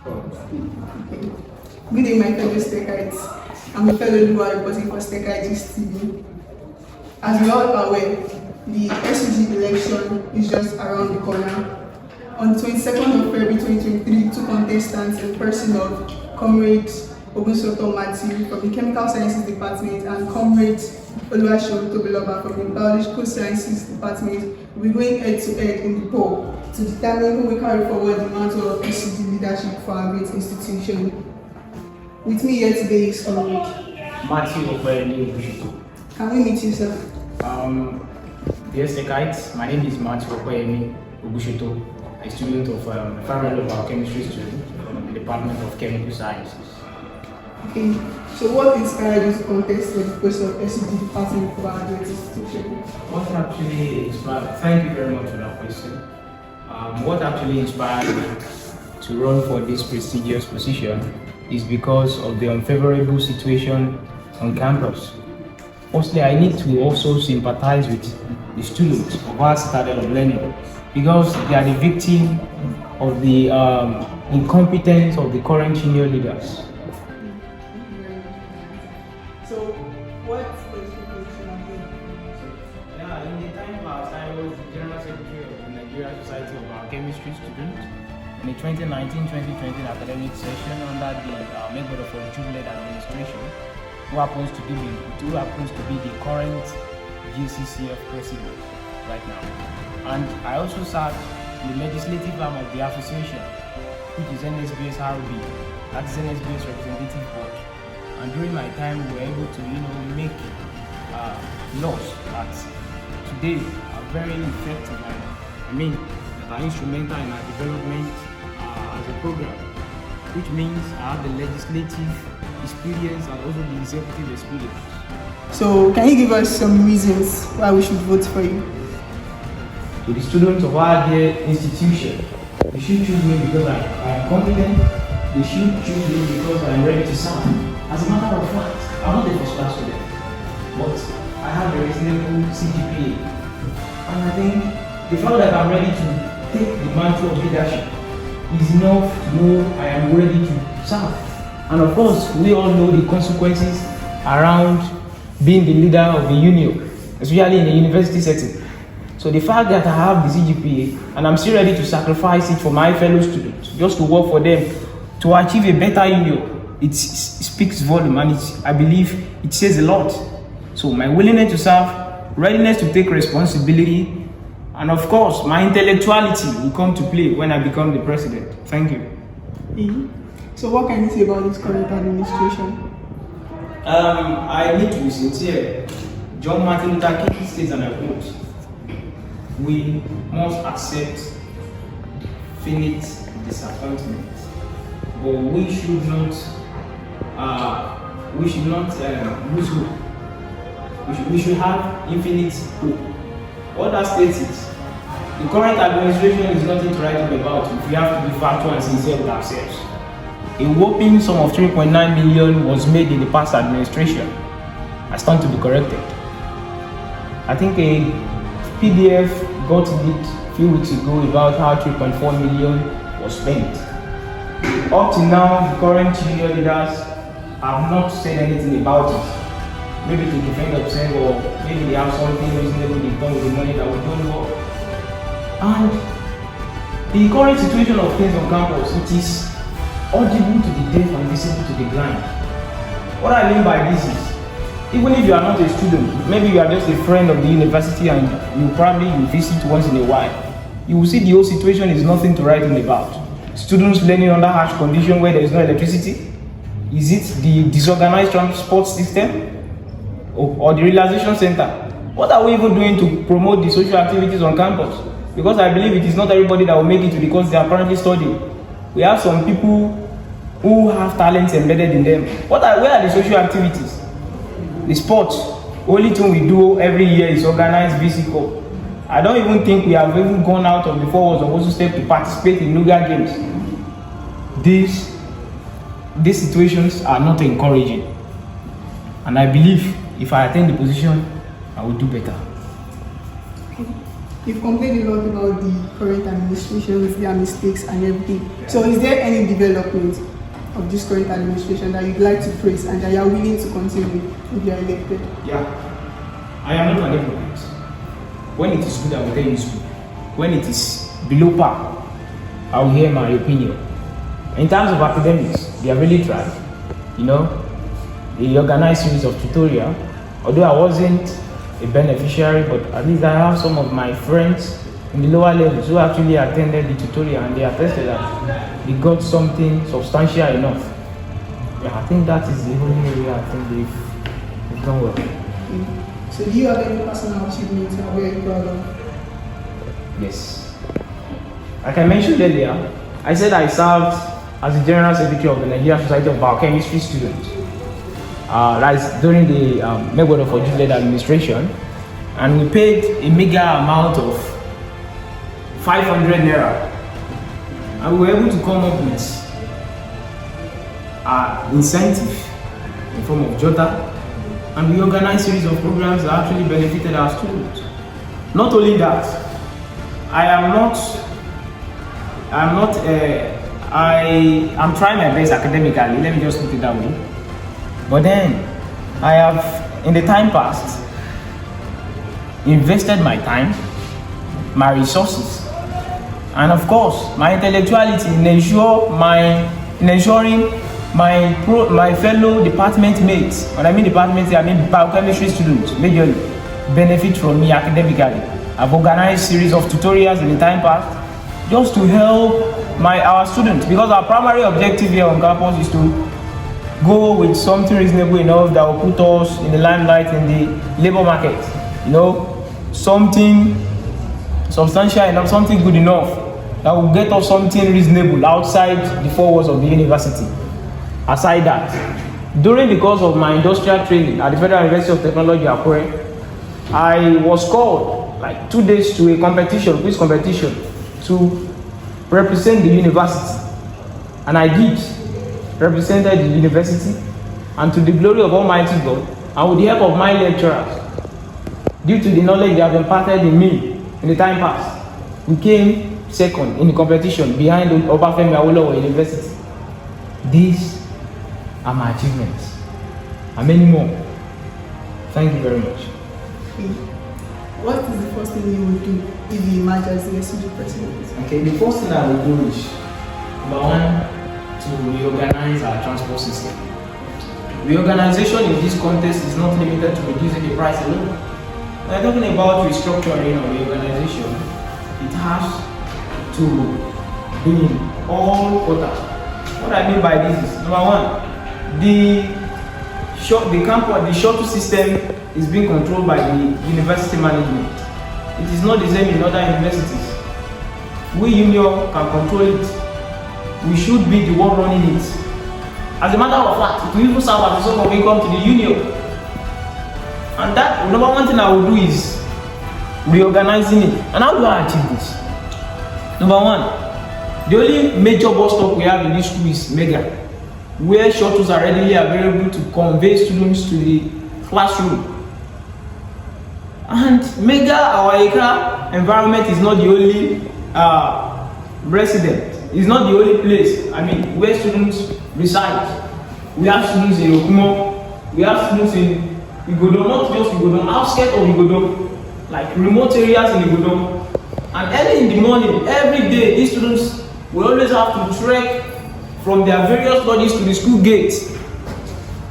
Good day, my fellow Stechites. I'm a fellow who are reporting for Stechites TV. As we all are aware, the SUG election is just around the corner. On 22nd of February 2023, two contestants in person of Comrade Ogunsoto from the Chemical Sciences Department and Comrade Ogunsoto from the Biological Sciences Department will be going head-to-head in the poll to determine who will carry forward the mantle of SUG leadership for our great institution. With me here today is Ogunsoto. Can we meet you, sir? Dear Stechites, my name is Ogunsoto, a student of final biochemistry student from the Department of Chemical Sciences. Okay, so what inspired you to contest for the post of SUG department for our great institution? What actually inspired? Thank you very much for that question. What actually inspired me to run for this prestigious position is because of the unfavorable situation on campus. Firstly, I need to also sympathize with the students of our standard of learning because they are the victim of the incompetence of the current junior leaders. So, what was your position on here? Yeah, in the time past, I was the General Secretary of the Nigerian Society of Biochemistry Students. In the 2019-2020 academic session under the method of led administration, who happens to be the current GCCF president right now. And I also served in the legislative arm of the association, which is NSBS RB, that is NSBS representative board. And during my time, we were able to, make laws that today are very effective and that are instrumental in our development as a program, which means I have the legislative experience and also the executive experience. So, can you give us some reasons why we should vote for you? To the students of our dear institution, they should choose me because I am competent. They should choose me because I am ready to serve. As a matter of fact, I'm not the first class student, but I have a reasonable CGPA. And I think the fact that I'm ready to take the mantle of leadership is enough to know I am ready to serve. And of course, we all know the consequences around being the leader of the union, especially in a university setting. So the fact that I have the CGPA and I'm still ready to sacrifice it for my fellow students, just to work for them, to achieve a better union, it speaks volume and I believe it says a lot. So my willingness to serve, readiness to take responsibility, and of course, my intellectuality will come to play when I become the president. Thank you. So what can you say about this current administration? I need to be sincere. John Martin Luther King states, and I quote, "We must accept finite disappointment, but we should not lose hope. We should have infinite hope." What that states is, the current administration is nothing to write home about if we have to be factual and sincere with ourselves. A whopping sum of 3.9 million was made in the past administration. I stand to be corrected. I think a PDF got leaked a few weeks ago about how 3.4 million was spent. Up to now, the current junior leaders have not said anything about it. Maybe to defend themselves, or maybe they have something reasonable they've done with the money that we don't know. And the current situation of things on campus, it is audible to the deaf and visible to the blind. What I mean by this is, even if you are not a student, maybe you are just a friend of the university and you probably visit once in a while, you will see the whole situation is nothing to write home about. Students learning under harsh conditions where there is no electricity. Is it the disorganized transport system or the realization center? What are we even doing to promote the social activities on campus? Because I believe it is not everybody that will make it to the course they are currently studying. We have some people who have talents embedded in them. Where are the social activities? The sports. Only thing we do every year is organize VC. I don't even think we have even gone out of the 4 walls of OAUSTECH to participate in Nuga games. These situations are not encouraging. And I believe if I attain the position, I will do better. You've complained a lot about the current administration, their mistakes and everything. So is there any development of this current administration that you'd like to praise and that you are willing to continue if you are elected? Yeah, I am not an hypocrite. When it is good, I will tell you it's good. When it is below par, I will hear my opinion. In terms of academics, they have really tried. You know, they organized series of tutorial. Although I wasn't a beneficiary, but at least I have some of my friends in the lower levels who actually attended the tutorial and they attested that they got something substantial enough. Yeah, I think that is the only area I think they've done well. Okay. So do you have any personal achievements you are very proud of? Yes. Like I mentioned earlier, I said I served as the General Secretary of the Nigerian Society of Biochemistry Students. That's during the Megwado for Youth-led administration, and we paid a meager amount of 500 naira, and we were able to come up with incentive in form of Jota, and we organized a series of programs that actually benefited our students. Not only that, I'm trying my best academically, let me just put it that way. But then, I have, in the time past, invested my time, my resources, and of course, my intellectuality in ensuring my fellow department mates, when I mean department mates, I mean biochemistry students, majorly, benefit from me academically. I've organized a series of tutorials in the time past, just to help our students, because our primary objective here on campus is to go with something reasonable enough that will put us in the limelight in the labor market. You know, something substantial enough, something good enough that will get us something reasonable outside the four walls of the university. Aside that, during the course of my industrial training at the Federal University of Technology, Akure, I was called like 2 days to a competition, quiz competition, to represent the university, and I did. Represented the university, and to the glory of Almighty God, and with the help of my lecturers, due to the knowledge they have imparted in me in the time past, we came second in the competition behind Obafemi Awolowo University. These are my achievements, and many more. Thank you very much. Okay. What is the first thing you would do if you emerge as the SUG president? Okay, the first thing I would do is, number one, to reorganize our transport system. Reorganization in this context is not limited to reducing the price alone. When we're talking about restructuring or reorganization, it has to be in all quarters. What I mean by this is, number one, the shuttle system is being controlled by the university management. It is not the same in other universities. We union can control it. We should be the one running it. As a matter of fact, it will even serve as a source of income to the union. And that, number one thing I will do is reorganizing it. And how do I achieve this? Number one, the only major bus stop we have in this school is Mega, where shuttles are readily available to convey students to the classroom. And Mega, our Accra environment is not the only resident. It's not the only place, where students reside. We have students in Okumo, we have students in Igodom, not just Igodom, outskirts of Igodom, like remote areas in Igodom. And early in the morning, every day, these students will always have to trek from their various lodges to the school gates,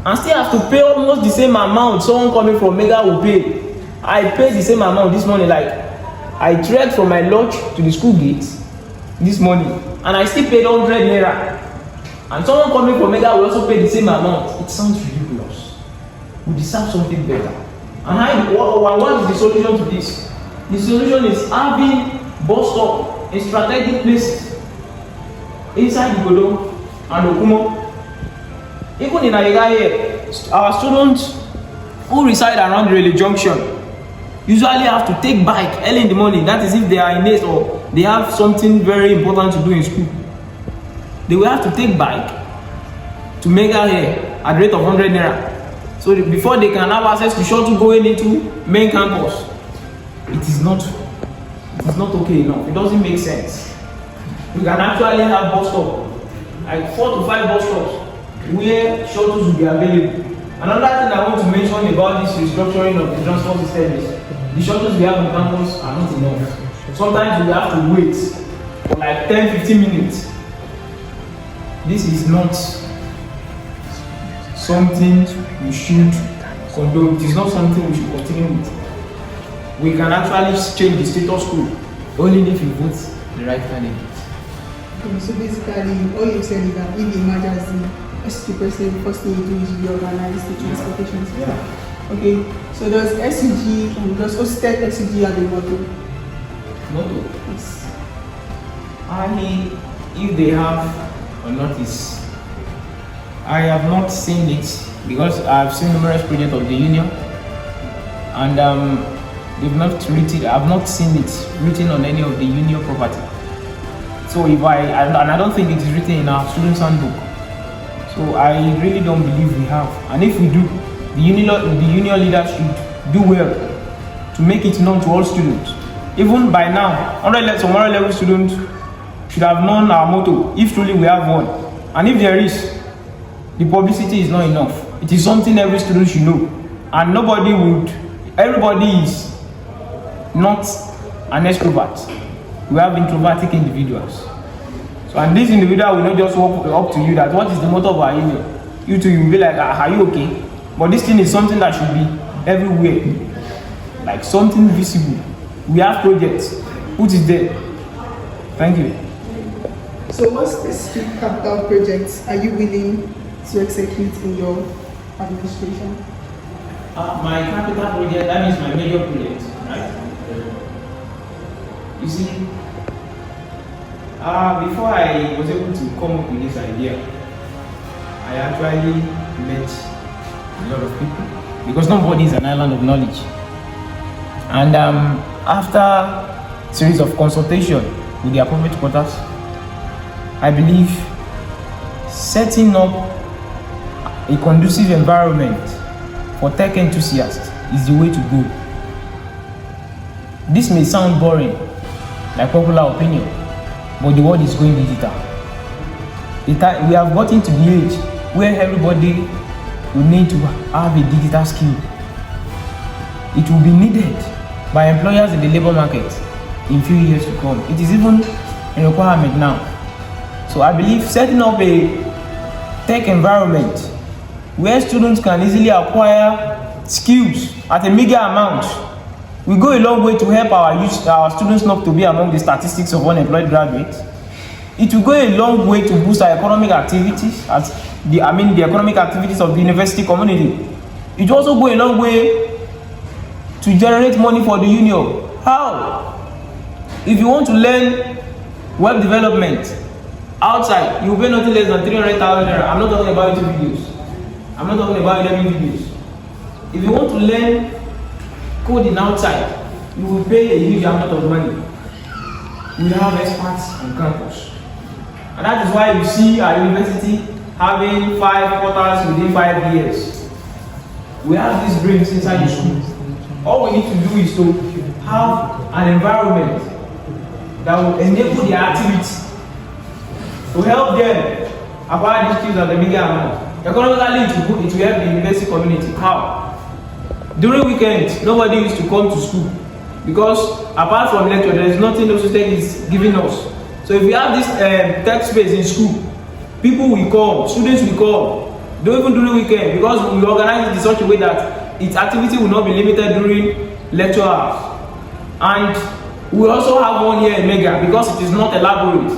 and still have to pay almost the same amount someone coming from Mega will pay. I paid the same amount this morning, like I trekked from my lodge to the school gates this morning, and I still paid 100 naira. And someone coming from Mega will also pay the same amount. It sounds ridiculous. We deserve something better. And what is the solution to this? The solution is having bus stop in strategic places inside Igodo and Okumo. Even in Ayega here, our students who reside around the Railway Junction usually have to take bike early in the morning. That is if they are in it or they have something very important to do in school. They will have to take bike to Mega here at the rate of 100 naira. So before they can have access to shuttle going into main campus. It is not it's not okay enough. It doesn't make sense. We can actually have bus stop, like 4 to 5 bus stops where shuttles will be available. Another thing I want to mention about this restructuring of the transport system is the shuttles we have on campus are not enough. Sometimes we have to wait for like 10-15 minutes. This is not something we should condone. It is not something we should continue with. We can actually change the status quo only if we vote the right candidate. Okay, so basically, all you said is that if the emergency SUG president, first thing you do is reorganize the transportation system. Yeah. Okay, so does SUG and does OAUSTECH SUG have a motto? Motto? Yes. If they have or not is, I have not seen it because I've seen numerous projects of the union and they've not written. I've not seen it written on any of the union property. So if I don't think it is written in our students' handbook. So I really don't believe we have. And if we do, the union leaders should do well to make it known to all students. Even by now, 100 level students should have known our motto, if truly we have one. And if there is, the publicity is not enough. It is something every student should know. And everybody is not an extrovert. We have introvertic individuals. So, and this individual will not just walk up to you that what is the motto of our union. You too, you will be like, are you okay? But this thing is something that should be everywhere. Like something visible. We have projects. Put it there. Thank you. So what specific capital projects are you willing to execute in your administration? My capital project, that means my major project, right? You see, before I was able to come up with this idea, I actually met a lot of people because nobody is an island of knowledge. And after a series of consultation with the appropriate quarters, I believe setting up a conducive environment for tech enthusiasts is the way to go. This may sound boring, like popular opinion, but the world is going digital. We have gotten to the age where everybody will need to have a digital skill. It will be needed by employers in the labor market in few years to come. It is even a requirement now. So I believe setting up a tech environment where students can easily acquire skills at a meager amount will go a long way to help our students not to be among the statistics of unemployed graduates. It will go a long way to boost our economic activities, the economic activities of the university community. It will also go a long way to generate money for the union. How? If you want to learn web development outside, you will pay nothing less than 300,000 naira. I'm not talking about YouTube videos. I'm not talking about learning videos. If you want to learn coding outside, you will pay a huge amount of money. We have experts on campus. And that is why you see our university having 5 quarters within 5 years. We have these brains inside the school. All we need to do is to have an environment that will enable their activity to help them acquire these skills at the meager amount. Economically, it will help the university community. How? During weekends, nobody used to come to school because apart from lecture, there is nothing OAUSTECH is giving us. So if we have this tech space in school, people will come, students will come, don't even during weekend because we organize it in such a way that its activity will not be limited during lecture hours. And we also have one here in Mega because it is not elaborate.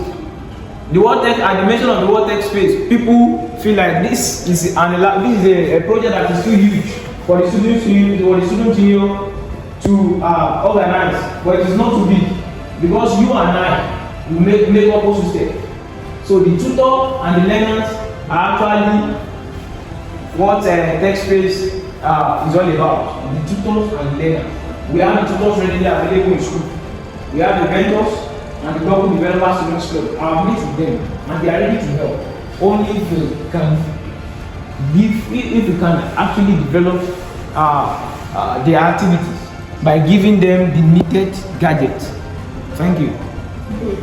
The World Tech, at the mention of the World Tech space, people feel like this is a project that is too huge for the students to organize, but it is not too big because you and I will make up OAUSTECH. So the tutor and the learners are actually what tech space is all about. The tutors and the learners. We have the tutors readily available in school. We have the mentors and the global developer students club. I have met with them and they are ready to help. Only if we can actually develop their activities by giving them the needed gadgets Thank you. Okay.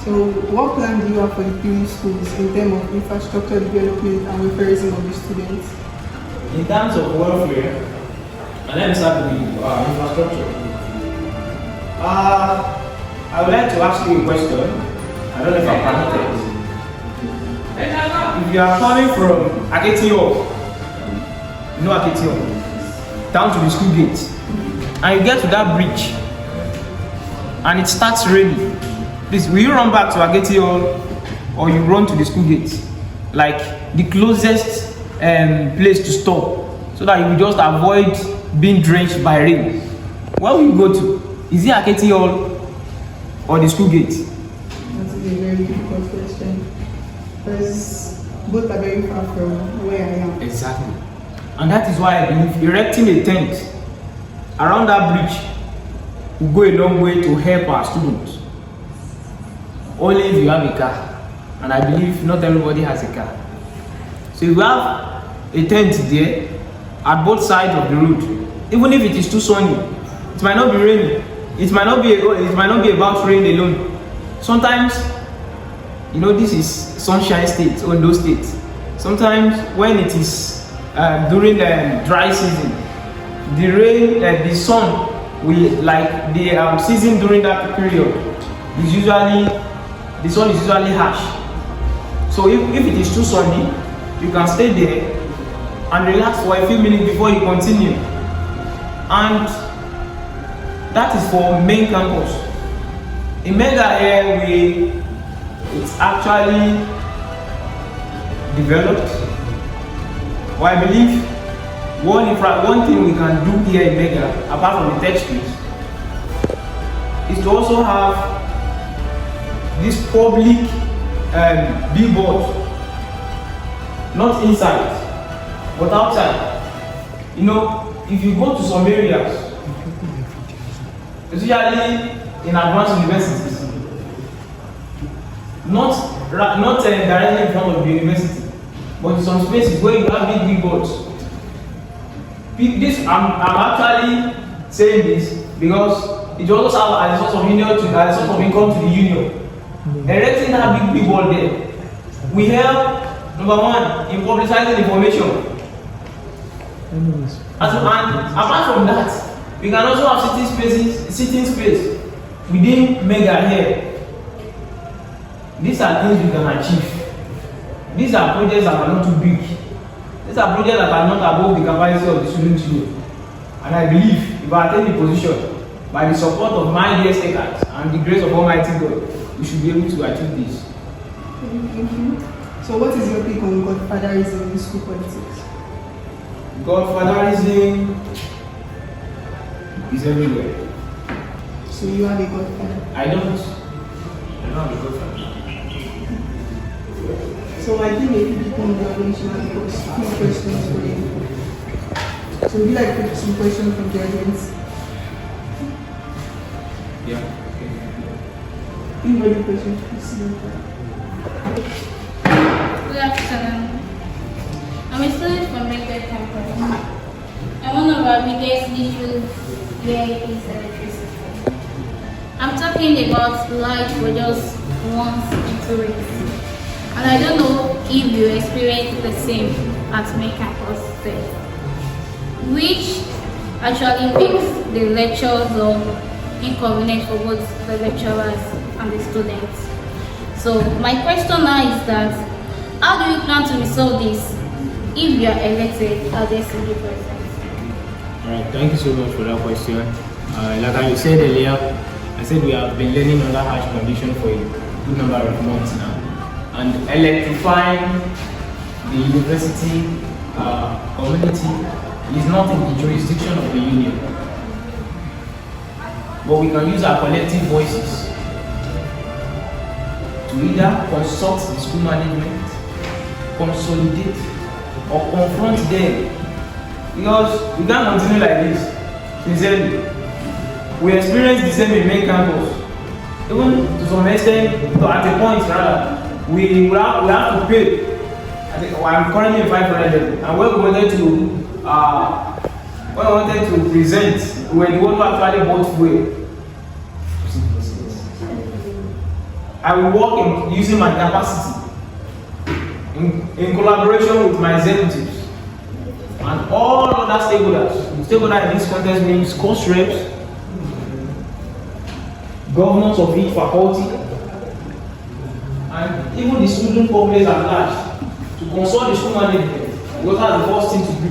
So, what plan do you have for the three schools in terms of infrastructure development and welfareism of the students? In terms of welfare, and let me start with infrastructure. I would like to ask you a question. I don't know if I'm permitted. If you are coming from Aketio, you know Aketio, down to the school gate, and you get to that bridge, and it starts raining, please, will you run back to Aketio or you run to the school gate? Like the closest place to stop, so that you will just avoid being drenched by rain. Where will you go to? Is it Aketio or the school gate? That's a very difficult question, because both are very far from where I am. Exactly. And that is why I believe erecting a tent around that bridge will go a long way to help our students. Only if you have a car. And I believe not everybody has a car. So if you have a tent there at both sides of the road, even if it is too sunny, it might not be raining. It might not be about rain alone. Sometimes, you know, this is sunshine state, Ondo state. Sometimes when it is during the dry season, the rain, the sun will, like the season during that period is usually, the sun is usually harsh. So if it is too sunny, you can stay there and relax for a few minutes before you continue. And that is for main campus. In Mega Air, it's actually developed. Well, I believe one thing we can do here in Mega, apart from the tech space, is to also have this public billboard, not inside, but outside. You know, if you go to some areas, especially in advanced universities, not directly in front of the university, but in some spaces where you have big billboards. I'm actually saying this because it also serves as a source of income to the union. Erecting that big billboard there, we help, number one, in publicizing information. And apart from that, we can also have sitting space within Mega here. These are things we can achieve. These are projects that are not too big. These are projects that are not above the capacity of the student union. And I believe if I take the position, by the support of my dear stakers and the grace of Almighty God, we should be able to achieve this. Thank you. So what is your take on godfatherism in school politics? Godfatherism is everywhere. So you are the godfather? I don't have a godfather. So I think if you become the audience, you have a few questions for you. So would you like to take some questions from the audience? Yeah. Okay. Anybody questions? Please. Good afternoon. I'm a student from Medgar campus. And one of our biggest issues here is electricity. I'm talking about light for just once in 2 weeks. And I don't know if you experience the same at my campus there, which actually makes the lectures inconvenient for both the lecturers and the students. So my question now is that, how do you plan to resolve this if you are elected as the SUG president? Alright, thank you so much for that question. Like I said earlier, I said we have been learning under harsh conditions for a good number of months now. And electrifying the university community is not in the jurisdiction of the union. But we can use our collective voices to either consult the school management, consolidate, or confront them. Because we can't continue like this. Sincerely, we experience the same in main campus. Even to some extent, at a point rather, we have to pay. I'm currently in 500, and when we wanted to present, we were the one who actually bought fuel. I will work using my capacity in collaboration with my executives and all other stakeholders. The stakeholder in this context means course reps, governors of each faculty, and even the student populace at large, to consult the school management. What are the first thing to do?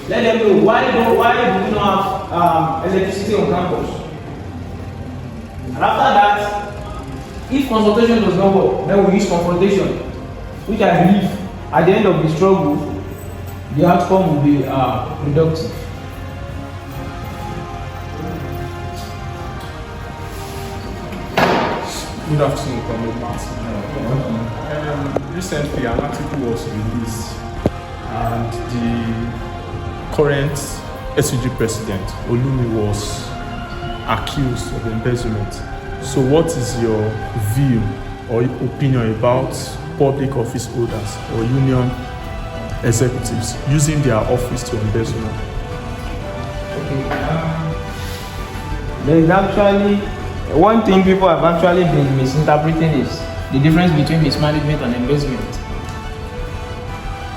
Let them know why do we not have electricity on campus? And after that, if consultation does not work, then we use confrontation, which I believe at the end of the struggle, the outcome will be productive. Good afternoon, Comr. Martin. Recently, an article was released, and the current SUG president, Olumi, was accused of embezzlement. So, what is your view or opinion about public office holders or union executives using their office to embezzle? Okay. There is actually one thing people have actually been misinterpreting is the difference between mismanagement and embezzlement.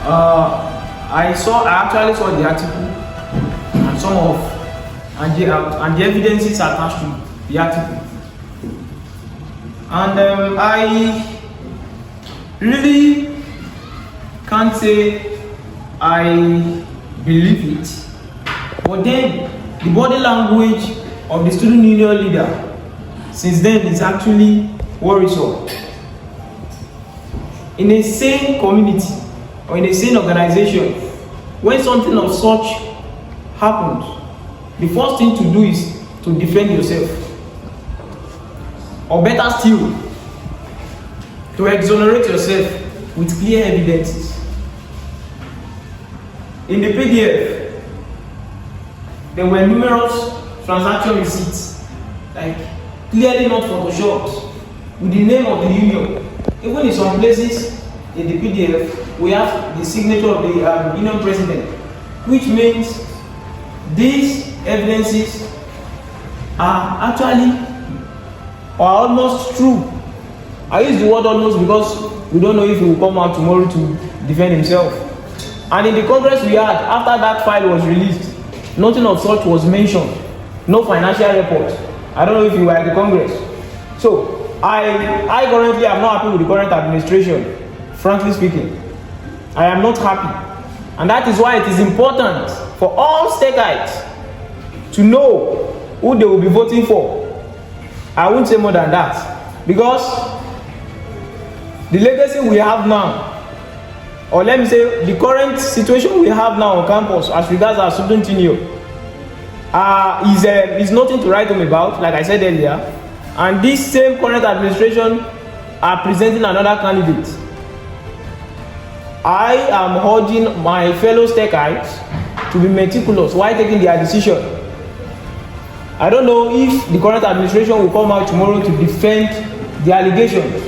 I actually saw the article and the evidences attached to the article, and I really can't say I believe it, but then the body language of the student union leader since then is actually worrisome. In a sane community or in a sane organization, when something of such happens, the first thing to do is to defend yourself, or better still, to exonerate yourself with clear evidences. In the PDF, there were numerous transaction receipts, like clearly not photoshopped, with the name of the union. Even in some places in the PDF, we have the signature of the union president, which means these evidences are actually or almost true. I use the word almost because we don't know if he will come out tomorrow to defend himself. And in the Congress we had, after that file was released, nothing of such was mentioned. No financial report. I don't know if you were at the Congress. So, I currently am not happy with the current administration, frankly speaking. I am not happy. And that is why it is important for all stakeholders to know who they will be voting for. I won't say more than that. Because the legacy we have now, or let me say the current situation we have now on campus as regards our student union, is nothing to write home about, like I said earlier. And this same current administration are presenting another candidate. I am urging my fellow stakeholders to be meticulous while taking their decision. I don't know if the current administration will come out tomorrow to defend the allegations,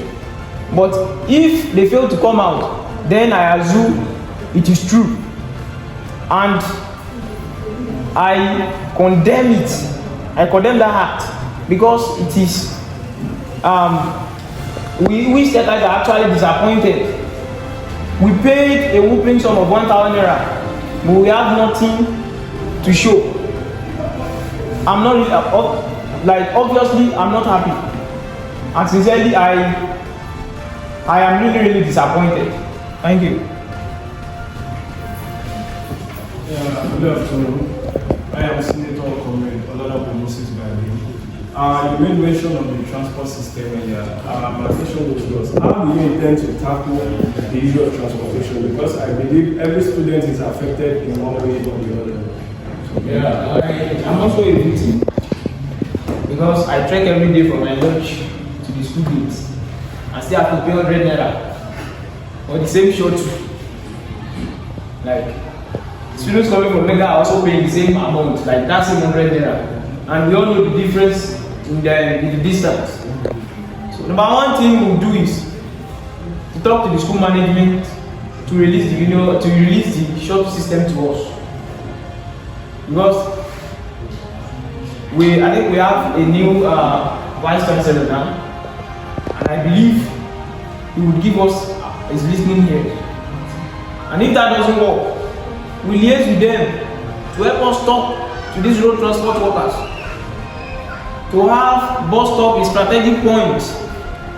but if they fail to come out, then I assume it is true. And I condemn it. I condemn that act because it is we stakeholders are actually disappointed. We paid a whooping sum of 1,000 naira, but we have nothing to show. I'm not really, obviously I'm not happy, and sincerely I am really disappointed. Thank you. Good afternoon. I am Senator Comr. You made mention of the transport system earlier. My question was how do you intend to tackle the issue of transportation? Because I believe every student is affected in one way or the other. Yeah, I'm also a victim because I trek every day from my lunch to the school gates and still have to pay 100 naira for the same shuttle. Like, students coming from Mega are also paying the same amount, like that same 100 naira, and we all know the difference in the distance. So number one thing we'll do is to talk to the school management to release the shuttle system to us. Because I think we have a new vice chancellor now, And I believe he would give us his listening ear. And if that doesn't work, we liaise with them to help us talk to these road transport workers, to have bus stop in strategic points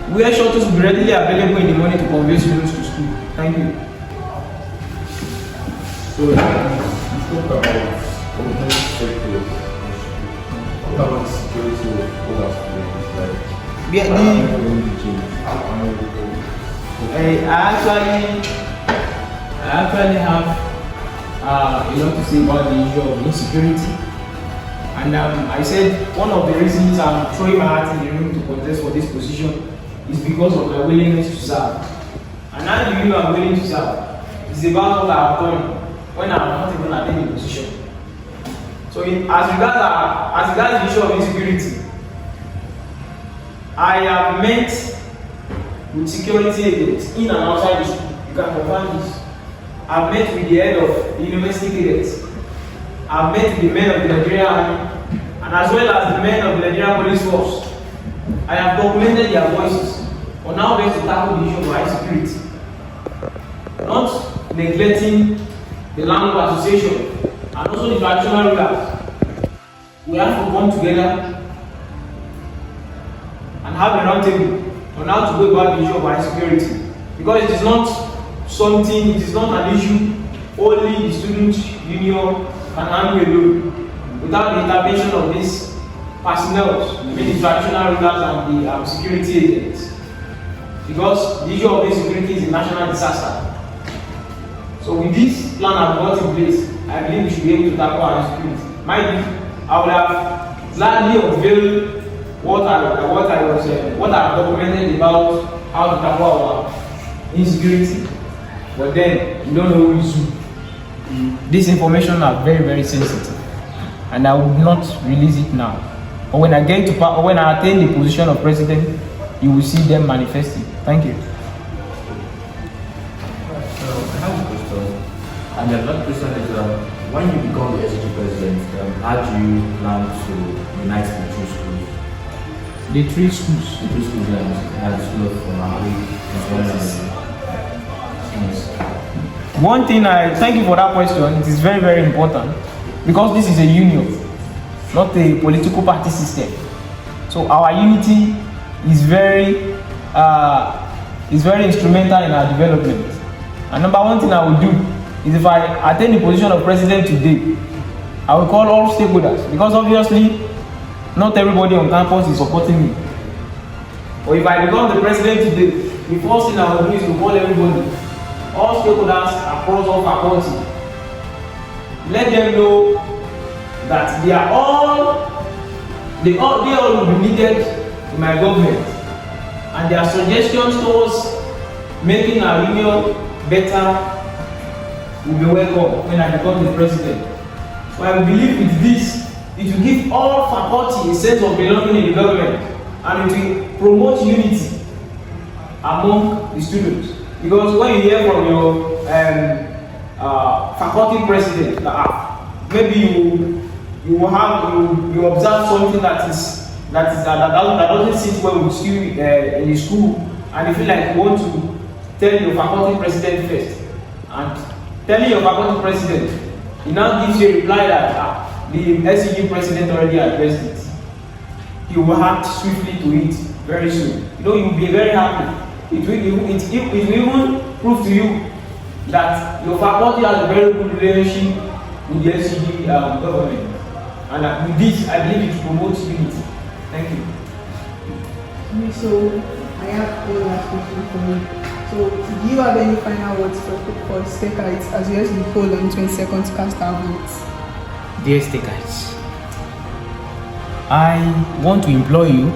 where shuttles will be readily available in the morning to convey students to school. Thank you. So, you spoke about open sectors. What about security of other students? Like, Yeah, I actually have a lot to say about the issue of insecurity. And I said one of the reasons I'm throwing my heart in the ring to contest for this position is because of my willingness to serve. And how do you know I'm willing to serve? It's about what I have done when I'm not even attaining the position. So as regards the issue of insecurity, I have met with security agents in and outside the school. You can confirm this. I've met with the head of the university cadets. I've met with the men of the Nigerian Army, and as well as the men of the Nigerian Police Force. I have documented their voices on how best to tackle the issue of high security. Not neglecting the landlord association and also the traditional rulers. We have to come together and have a round table on how to go about the issue of high security. Because it is not an issue only the student union can handle alone without the intervention of these personnel, the traditional rulers and the security agents. Because the issue of insecurity is a national disaster. So with this plan I've got in place, I believe we should be able to tackle our insecurity. Mind you, I would have gladly unveiled what I documented about how to tackle our insecurity, but then you don't know who is who. This information are very, very sensitive, and I would not release it now. But when I attain the position of president, you will see them manifesting. Thank you. I have a question, and that question is when you become the SUG president, how do you plan to unite the two schools? The three schools. The two schools, the school of Comr, as well as One thing thank you for that question. It is very, very important because this is a union, not a political party system. So our unity is very instrumental in our development. And number one thing I will do is if I attain the position of president today, I will call all stakeholders because obviously not everybody on campus is supporting me. But if I become the president today, the first thing I will do is to call everybody, all stakeholders across all faculty. Let them know that they all will be needed in my government, and their suggestions towards making our union better will be welcome when I become the president. So I believe with this, it will give all faculty a sense of belonging in the government, and it will promote unity among the students. Because when you hear from your faculty president, maybe you observe something that doesn't sit well with you in the school, and you feel like you want to tell your faculty president first, and telling your faculty president, he now gives you a reply that the SUG president already addressed it. He will act swiftly to it very soon. You will be very happy. It will even prove to you that your faculty has a very good relationship with the SUG government. And with this, I believe it promotes unity. Thank you. So, I have one last question for you. So, do you have any final words for Stakites as well as the poll on 22nd to cast our votes? Dear Stakites, I want to implore you,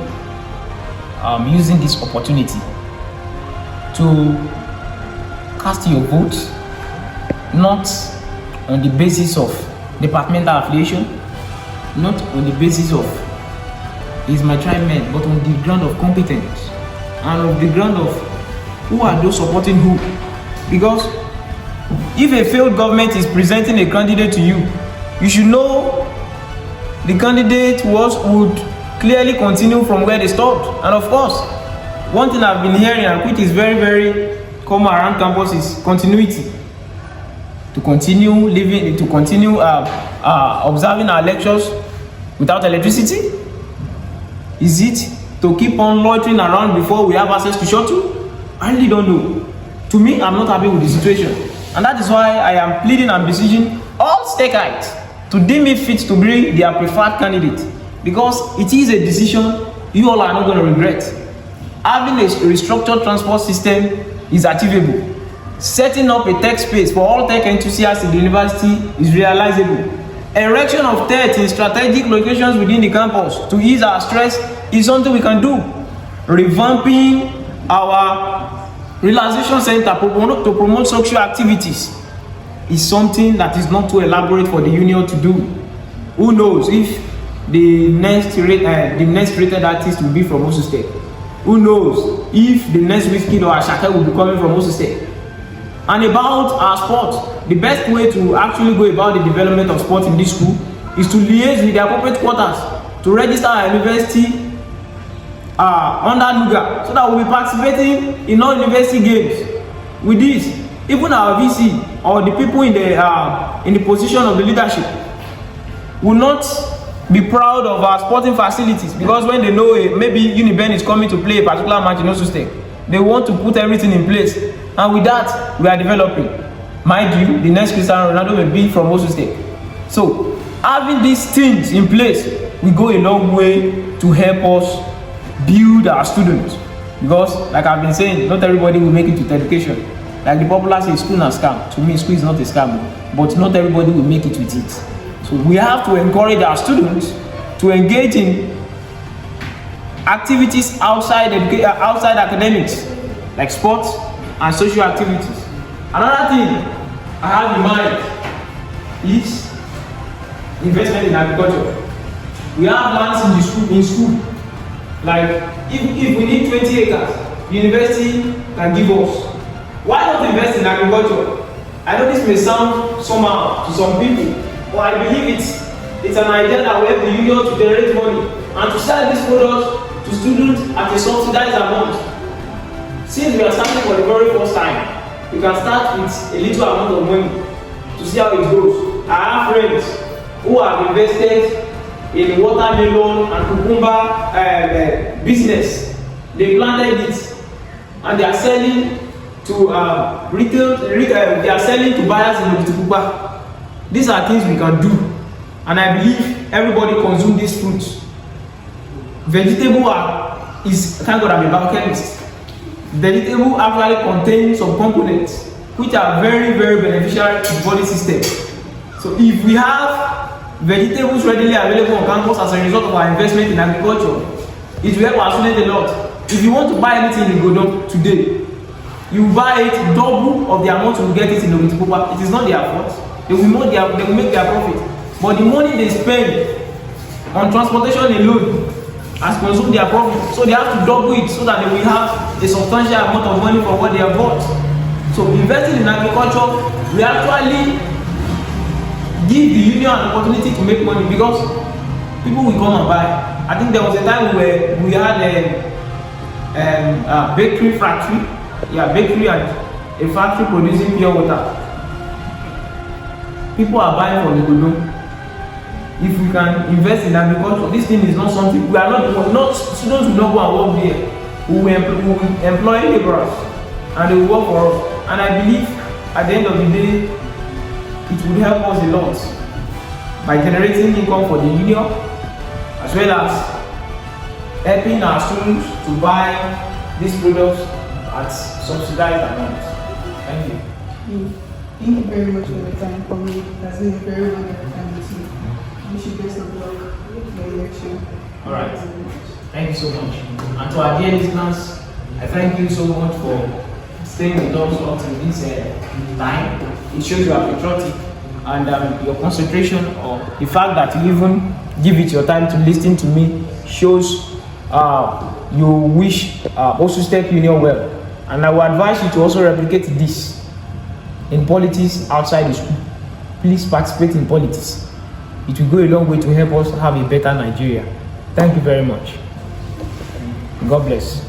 using this opportunity, to cast your vote not on the basis of departmental affiliation, not on the basis of is my tribe men, but on the ground of competence and on the ground of who are those supporting who. Because if a failed government is presenting a candidate to you, you should know the candidate would clearly continue from where they stopped. And of course, one thing I've been hearing, and which is very, very common around campus, is continuity. To continue living, to continue observing our lectures without electricity? Is it to keep on loitering around before we have access to shuttle? I really don't know. To me, I'm not happy with the situation. And that is why I am pleading and beseeching all stakeholders to deem me fit to be their preferred candidate. Because it is a decision you all are not going to regret. Having a restructured transport system is achievable. Setting up a tech space for all tech enthusiasts in the university is realizable. Erection of tech in strategic locations within the campus to ease our stress is something we can do. Revamping our relaxation center to promote social activities is something that is not too elaborate for the union to do. Who knows if the next rated artist will be from OAUSTECH? Who knows if the next Wizkid or Ashake will be coming from OAUSTECH? And about our sport, the best way to actually go about the development of sport in this school is to liaise with the appropriate quarters to register our university under NUGA, so that we'll be participating in all university games. With this, even our VC or the people in the position of the leadership will not be proud of our sporting facilities, because when they know maybe Uniben is coming to play a particular match in OAUSTECH, they want to put everything in place. And with that, we are developing. Mind you, the next Cristiano Ronaldo will be from OAUSTECH. So, having these things in place will go a long way to help us build our students. Because, like I've been saying, not everybody will make it to education. Like the popular say, school is a scam. To me, school is not a scam, but not everybody will make it with it. So, we have to encourage our students to engage in activities outside academics, like sports and social activities. Another thing I have in mind is investment in agriculture. We have lands in school. Like if we need 20 acres, the university can give us. Why not invest in agriculture? I know this may sound somehow to some people, but I believe it's an idea that will help the union to generate money and to sell these products to students at a subsidized amount. Since we are starting for the very first time, we can start with a little amount of money to see how it goes. I have friends who have invested in watermelon and cucumber business. They planted it and they are selling to retail. They are selling to buyers in Ogunsoto. These are things we can do, and I believe everybody consume these fruits. Vegetable is thank God I'm a biochemist. Vegetable actually contain some components which are very, very beneficial to the body system. So if we have vegetables readily available on campus as a result of our investment in agriculture, it will help our students a lot. If you want to buy anything in Godon today, you buy it double of the amount you will get it in Ogunsoto. It is not their fault. They will make their profit. But the money they spend on transportation alone has consumed their profit. So they have to double it so that they will have a substantial amount of money for what they have bought. So investing in agriculture will actually give the union an opportunity to make money, because people will come and buy. I think there was a time where we had a bakery factory. Yeah, bakery and a factory producing pure water. People are buying from the Godon. If we can invest in agriculture, this thing is not something we are not students will not go and work there. We will employ laborers and they will work for us. And I believe at the end of the day, it will help us a lot by generating income for the union, as well as helping our students to buy these products at subsidized amounts. Thank you. Thank you very much for your time, Comr. It has been a very wonderful time with you. Wish you best of luck in the election. Alright. Thank you so much. And to our dear listeners, I thank you so much for staying with us until this time. It shows you are patriotic, and your concentration, or the fact that you even give it your time to listen to me, shows you wish OAUSTECH Union well. And I will advise you to also replicate this in politics outside the school. Please participate in politics. It will go a long way to help us have a better Nigeria. Thank you very much. God bless.